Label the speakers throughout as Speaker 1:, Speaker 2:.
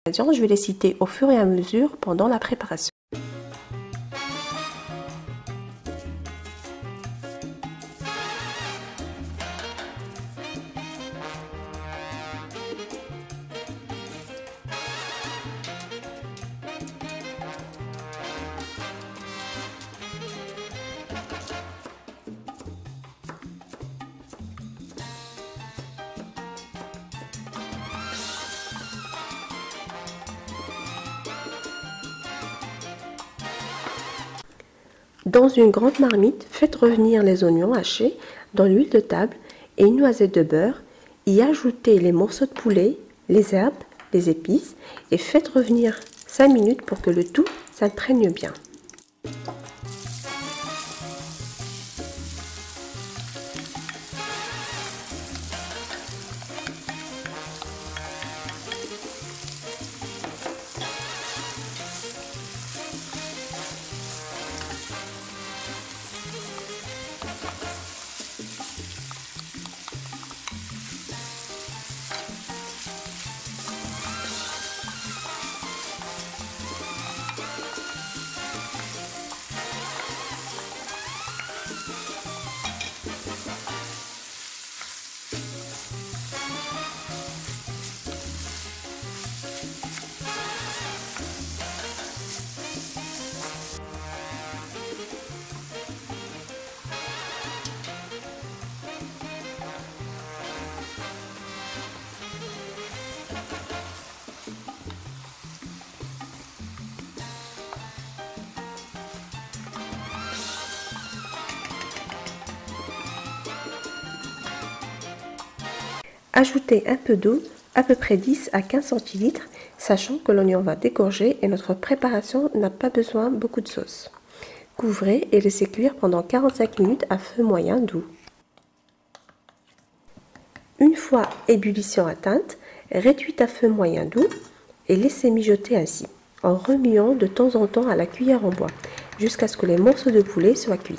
Speaker 1: Je vais les citer au fur et à mesure pendant la préparation. Dans une grande marmite, faites revenir les oignons hachés dans l'huile de table et une noisette de beurre. Y ajoutez les morceaux de poulet, les herbes, les épices et faites revenir 5 minutes pour que le tout s'imprègne bien. Ajoutez un peu d'eau, à peu près 10 à 15 centilitres, sachant que l'oignon va dégorger et notre préparation n'a pas besoin beaucoup de sauce. Couvrez et laissez cuire pendant 45 minutes à feu moyen doux. Une fois ébullition atteinte, réduite à feu moyen doux et laissez mijoter ainsi, en remuant de temps en temps à la cuillère en bois, jusqu'à ce que les morceaux de poulet soient cuits.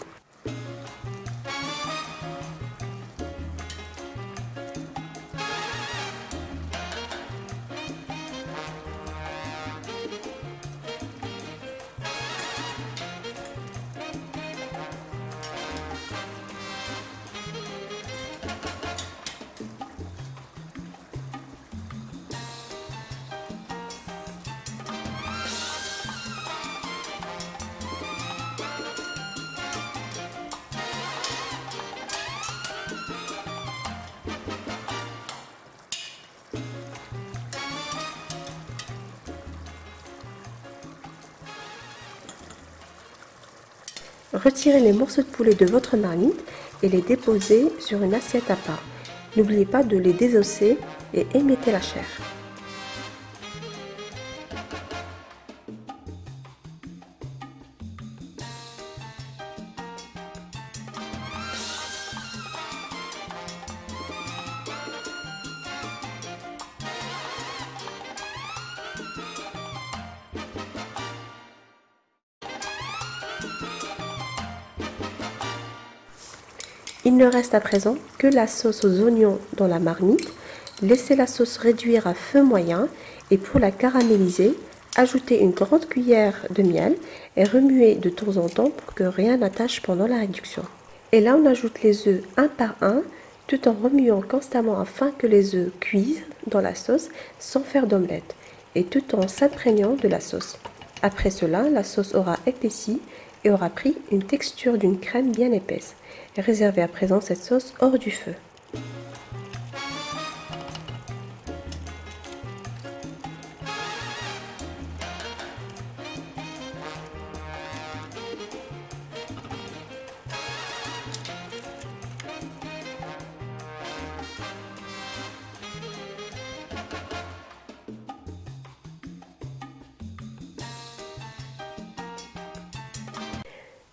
Speaker 1: Retirez les morceaux de poulet de votre marmite et les déposez sur une assiette à part. N'oubliez pas de les désosser et émiettez la chair. Il ne reste à présent que la sauce aux oignons dans la marmite. Laissez la sauce réduire à feu moyen et pour la caraméliser, ajoutez une grande cuillère de miel et remuez de temps en temps pour que rien n'attache pendant la réduction. Et là, on ajoute les œufs un par un tout en remuant constamment afin que les œufs cuisent dans la sauce sans faire d'omelette et tout en s'imprégnant de la sauce. Après cela, la sauce aura épaissi et aura pris une texture d'une crème bien épaisse. Réservez à présent cette sauce hors du feu.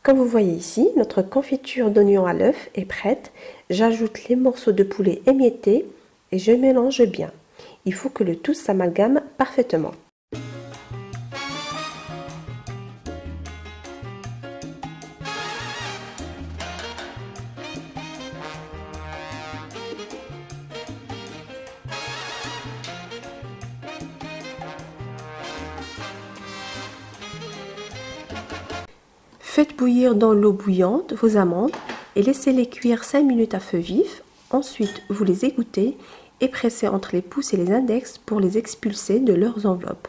Speaker 1: Comme vous voyez ici, notre confiture d'oignon à l'œuf est prête. J'ajoute les morceaux de poulet émiettés et je mélange bien. Il faut que le tout s'amalgame parfaitement. Faites bouillir dans l'eau bouillante vos amandes et laissez-les cuire 5 minutes à feu vif. Ensuite, vous les égouttez et pressez entre les pouces et les index pour les expulser de leurs enveloppes.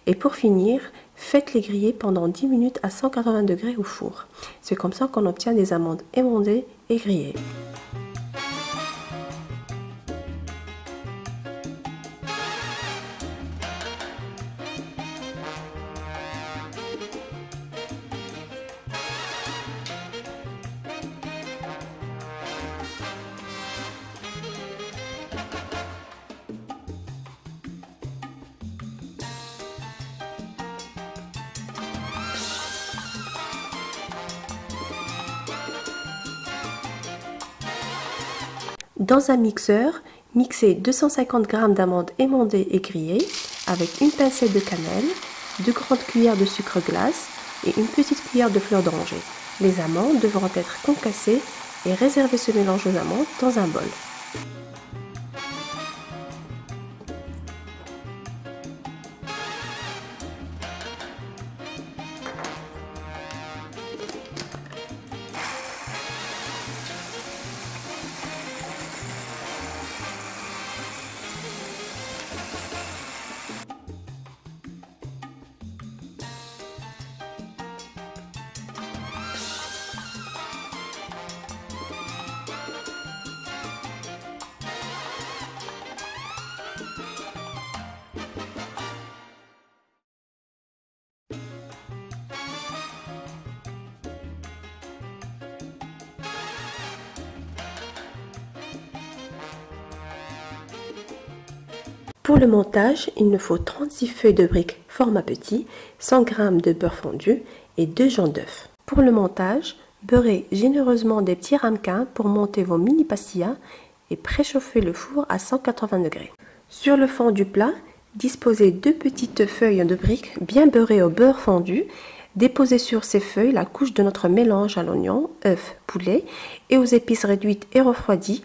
Speaker 1: Et pour finir, faites-les griller pendant 10 minutes à 180 degrés au four. C'est comme ça qu'on obtient des amandes émondées et grillées. Dans un mixeur, mixez 250 g d'amandes émondées et grillées avec une pincée de cannelle, 2 grandes cuillères de sucre glace et une petite cuillère de fleur d'oranger. Les amandes devront être concassées et réservez ce mélange aux amandes dans un bol. Pour le montage, il nous faut 36 feuilles de briques format petit, 100 g de beurre fondu et 2 jaune d'œuf. Pour le montage, beurrez généreusement des petits ramequins pour monter vos mini pastillas et préchauffez le four à 180 degrés. Sur le fond du plat, disposez 2 petites feuilles de briques bien beurrées au beurre fondu. Déposez sur ces feuilles la couche de notre mélange à l'oignon, œuf, poulet et aux épices réduites et refroidies,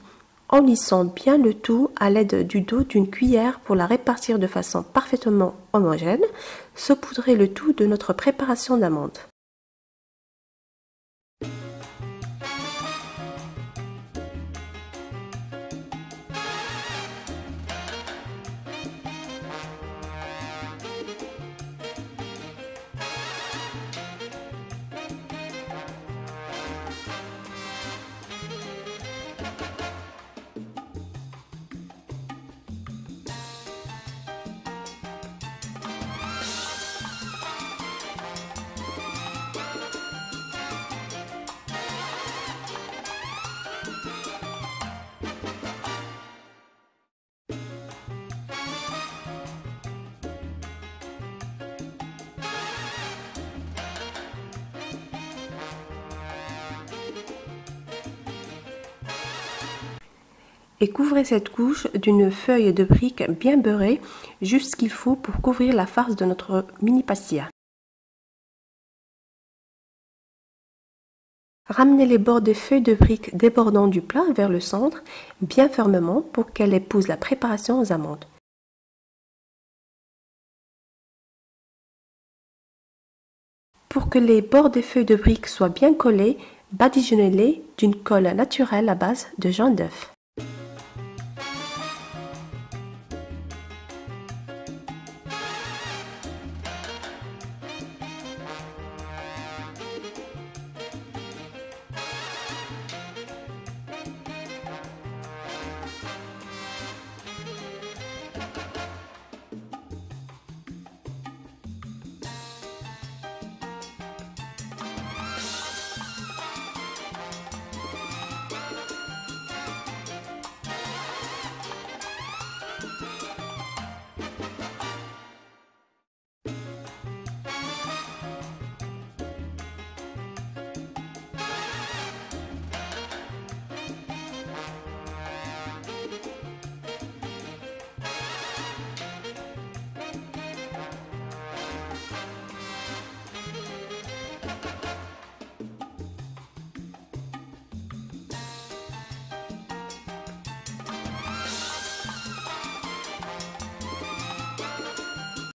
Speaker 1: en lissant bien le tout à l'aide du dos d'une cuillère pour la répartir de façon parfaitement homogène. Saupoudrez le tout de notre préparation d'amandes. Et couvrez cette couche d'une feuille de brique bien beurrée, juste ce qu'il faut pour couvrir la farce de notre mini pastilla. Ramenez les bords des feuilles de brique débordant du plat vers le centre, bien fermement pour qu'elle épouse la préparation aux amandes. Pour que les bords des feuilles de brique soient bien collés, badigeonnez-les d'une colle naturelle à base de jaune d'œuf.